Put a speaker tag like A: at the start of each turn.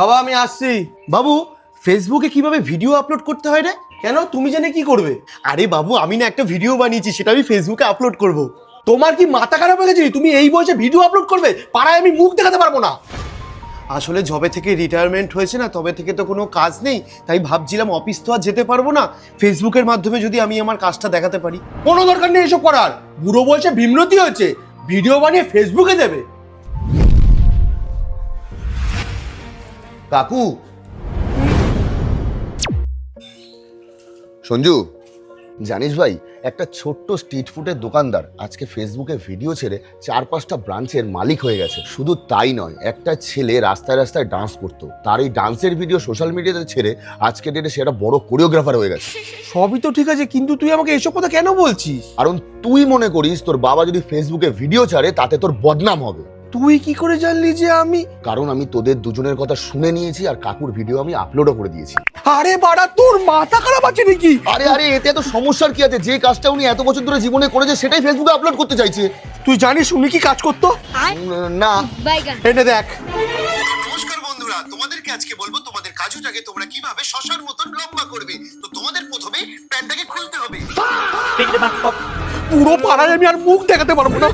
A: বাবা আমি আসছি।
B: বাবু, ফেসবুকে কিভাবে ভিডিও আপলোড করতে হয় রে?
A: কেন, তুমি জেনে কি করবে?
B: আরে বাবু, আমি না একটা ভিডিও বানিয়েছি, সেটা আমি ফেসবুকে আপলোড করব।
A: তোমার কি মাথা খারাপ হয়ে গেছে? তুমি এই বয়সে ভিডিও আপলোড করবে? পাড়ায় আমি মুখ দেখাতে পারবো না।
B: আসলে যবে থেকে রিটায়ারমেন্ট হয়েছে না, তবে থেকে তো কোনো কাজ নেই, তাই ভাবছিলাম অফিস তো আর যেতে পারবো না, ফেসবুকের মাধ্যমে যদি আমি আমার কাজটা দেখাতে পারি।
A: কোনো দরকার নেই এসব করার। বুড়ো বয়সে ভীমরতি হয়েছে, ভিডিও বানিয়ে ফেসবুকে দেবে।
C: কাকু, সঞ্জু, জানিস ভাই, একটা ছোট্ট স্ট্রিট ফুডের দোকানদার আজকে ফেসবুকে ভিডিও ছেড়ে 4-5টা ব্রাঞ্চের মালিক হয়ে গেছে। শুধু তাই নয়, একটা ছেলে রাস্তায় রাস্তায় ডান্স করতো, তার এই ডান্সের ভিডিও সোশ্যাল মিডিয়াতে ছেড়ে আজকে ডেটে সে একটা বড় কোরিওগ্রাফার হয়ে গেছে।
A: সবই তো ঠিক আছে, কিন্তু তুই আমাকে এসব কথা কেন বলছিস?
C: কারণ তুই মনে করিস তোর বাবা যদি ফেসবুকে ভিডিও ছাড়ে তাতে তোর বদনাম হবে।
A: তুই কি করে জানলি যে আমি?
C: কারণ আমি তোদের দুজনের কথা শুনে নিয়েছি আর কাকুর ভিডিও আমি আপলোডও করে দিয়েছি।
A: আরে বাড়া, তোর মাথা খারাপ আছে নাকি?
C: আরে আরে, এতে এত সমস্যার কি আছে? যে কাজটা উনি এত বছর ধরে জীবনে করেছে সেটাই ফেসবুকে আপলোড করতে চাইছে।
A: তুই জানিস উনি কি কাজ করতো?
C: না।
A: এটা দেখ।
B: নমস্কার বন্ধুরা, তোমাদেরকে আজকে বলবো তোমাদের কাজুটাকে তোমরা কিভাবে শশার মতন লম্বা করবে। তো তোমাদের প্রথমে প্যান্টটাকে খুলতে হবে।
A: পুরো পাড়ায় আমি আর মুখ দেখাতে পারবো না।